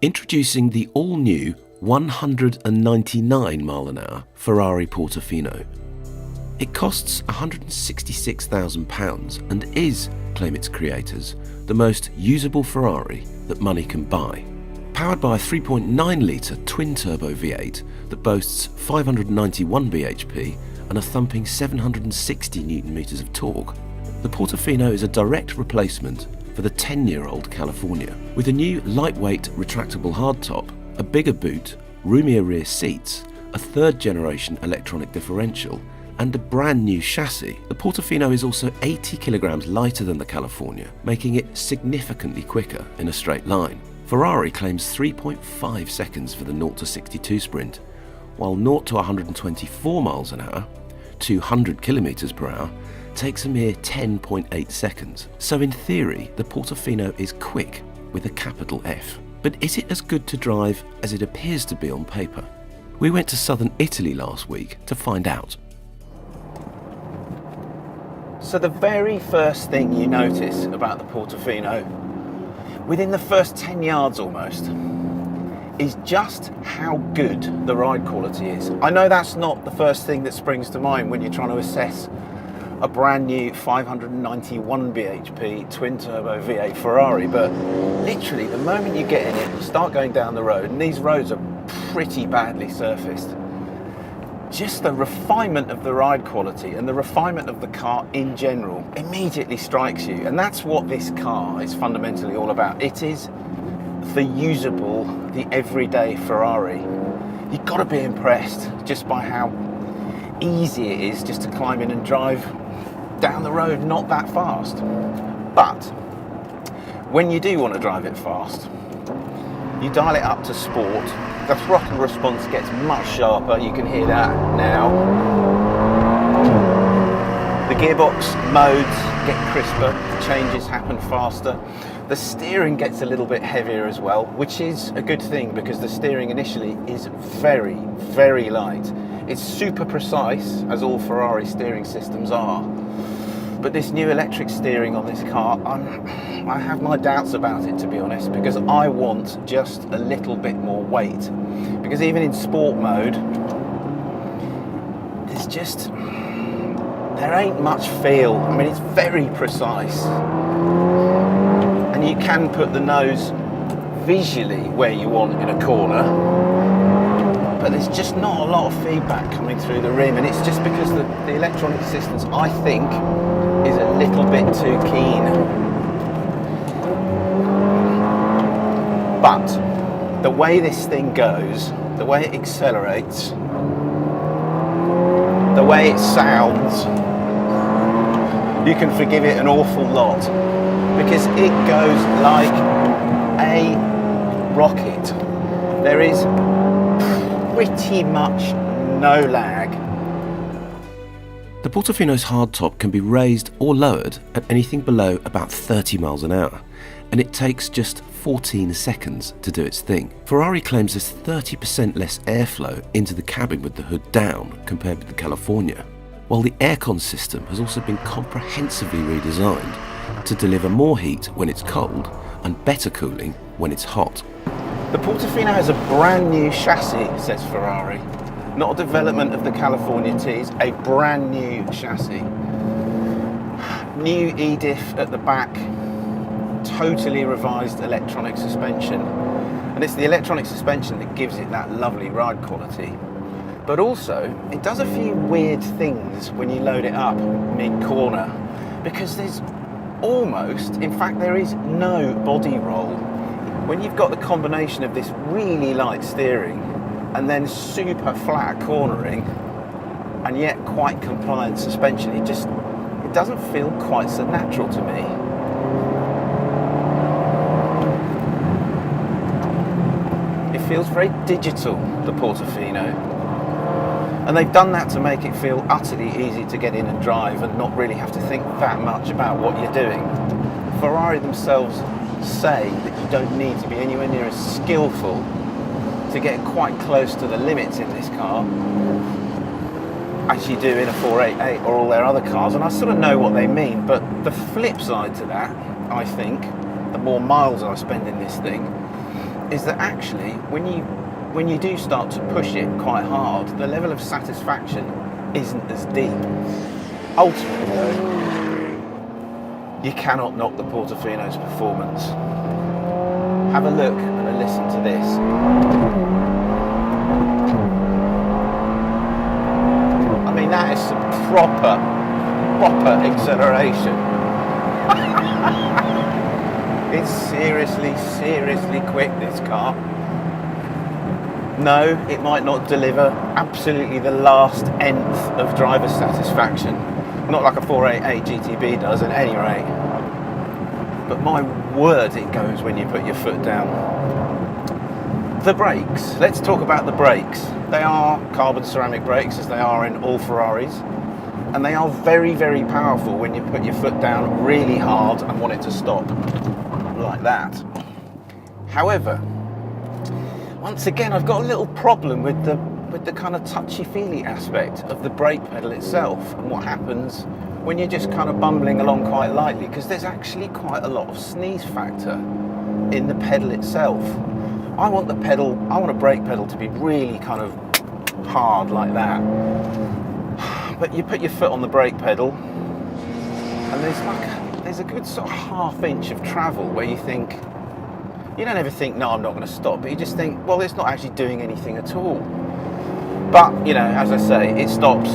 Introducing the all-new 199 mile an hour Ferrari Portofino. It costs £166,000 and is, claim its creators, the most usable Ferrari that money can buy. Powered by a 3.9-litre twin-turbo V8 that boasts 591 bhp and a thumping 760 Nm of torque, the Portofino is a direct replacement for the 10-year-old California. With a new lightweight retractable hardtop, a bigger boot, roomier rear seats, a third-generation electronic differential, and a brand new chassis, the Portofino is also 80 kilograms lighter than the California, making it significantly quicker in a straight line. Ferrari claims 3.5 seconds for the 0 to 62 sprint, while 0 to 124 miles an hour, 200 kilometers per hour, takes a mere 10.8 seconds. So in theory, the Portofino is quick with a capital F. But is it as good to drive as it appears to be on paper? We went to southern Italy last week to find out. So the very first thing you notice about the Portofino, within the first 10 yards almost, is just how good the ride quality is. I know that's not the first thing that springs to mind when you're trying to assess a brand new 591 bhp twin-turbo V8 Ferrari, but literally the moment you get in it and start going down the road, and these roads are pretty badly surfaced, just the refinement of the ride quality and the refinement of the car in general immediately strikes you. And that's what this car is fundamentally all about. It is the usable, the everyday Ferrari. You've got to be impressed just by how easy it is just to climb in and drive down the road not that fast. But when you do want to drive it fast, you dial it up to sport. The throttle response gets much sharper, you can hear that now. The gearbox modes get crisper, the changes happen faster. The steering gets a little bit heavier as well, which is a good thing because the steering initially is very, very light. It's super precise, as all Ferrari steering systems are. But this new electric steering on this car, I have my doubts about it, to be honest, because I want just a little bit more weight. Because even in sport mode, there ain't much feel. I mean, it's very precise. And you can put the nose visually where you want in a corner, but there's just not a lot of feedback coming through the rim, and it's just because the electronic assistance, I think, is a little bit too keen. But the way this thing goes, the way it accelerates, the way it sounds, you can forgive it an awful lot because it goes like a rocket. There is pretty much no lag. The Portofino's hardtop can be raised or lowered at anything below about 30 miles an hour, and it takes just 14 seconds to do its thing. Ferrari claims there's 30% less airflow into the cabin with the hood down compared with the California, while the aircon system has also been comprehensively redesigned to deliver more heat when it's cold and better cooling when it's hot. The Portofino has a brand new chassis, says Ferrari. Not a development of the California T's, a brand new chassis. New E-diff at the back, totally revised electronic suspension. And it's the electronic suspension that gives it that lovely ride quality. But also, it does a few weird things when you load it up mid-corner, because there's almost, in fact there is no body roll. When you've got the combination of this really light steering and then super flat cornering and yet quite compliant suspension, it doesn't feel quite so natural to me. It feels very digital, the Portofino. And they've done that to make it feel utterly easy to get in and drive and not really have to think that much about what you're doing. Ferrari themselves say that you don't need to be anywhere near as skillful to get quite close to the limits in this car as you do in a 488 or all their other cars, and I sort of know what they mean, but the flip side to that, I think, the more miles I spend in this thing, is that actually when you do start to push it quite hard, the level of satisfaction isn't as deep. Ultimately though, you cannot knock the Portofino's performance. Have a look and a listen to this. I mean, that is some proper acceleration. It's seriously quick, this car. No, it might not deliver absolutely the last nth of driver satisfaction. Not like a 488 GTB does at any rate. But my word, it goes when you put your foot down. The brakes. Let's talk about the brakes. They are carbon ceramic brakes, as they are in all Ferraris. And they are very powerful when you put your foot down really hard and want it to stop. Like that. However, once again, I've got a little problem with the kind of touchy-feely aspect of the brake pedal itself and what happens when you're just kind of bumbling along quite lightly, because there's actually quite a lot of sneeze factor in the pedal itself. I want a brake pedal to be really kind of hard like that. But you put your foot on the brake pedal and there's a good sort of ½ inch of travel where you don't ever think, no, I'm not going to stop, but you just think, well, it's not actually doing anything at all. But, you know, as I say, it stops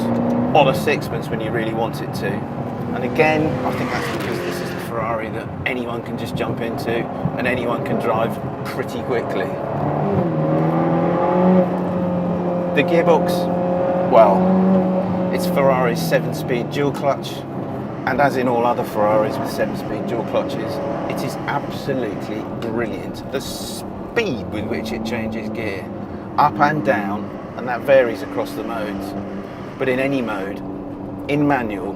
on a sixpence when you really want it to. And again, I think that's because this is the Ferrari that anyone can just jump into and anyone can drive pretty quickly. The gearbox, well, it's Ferrari's 7-speed dual clutch. And as in all other Ferraris with 7-speed dual clutches, it is absolutely brilliant. The speed with which it changes gear, up and down, and that varies across the modes. But in any mode, in manual,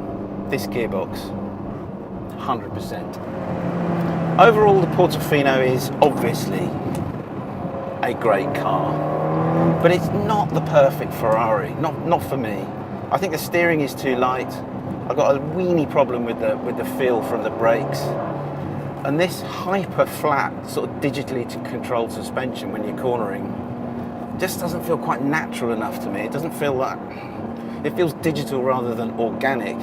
this gearbox, 100%. Overall, the Portofino is obviously a great car, but it's not the perfect Ferrari, not for me. I think the steering is too light. I've got a weeny problem with the feel from the brakes, and this hyper flat sort of digitally controlled suspension when you're cornering just doesn't feel quite natural enough to me. It doesn't feel that, it feels digital rather than organic,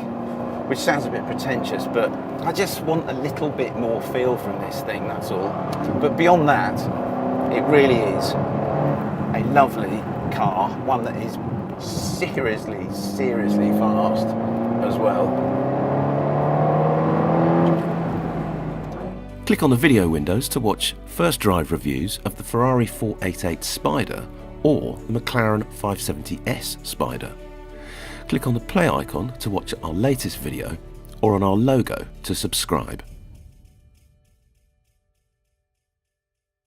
which sounds a bit pretentious, but I just want a little bit more feel from this thing, that's all. But beyond that, it really is a lovely car, one that is seriously fast as well. Click on the video windows to watch first drive reviews of the Ferrari 488 Spider or the McLaren 570S Spider. Click on the play icon to watch our latest video or on our logo to subscribe.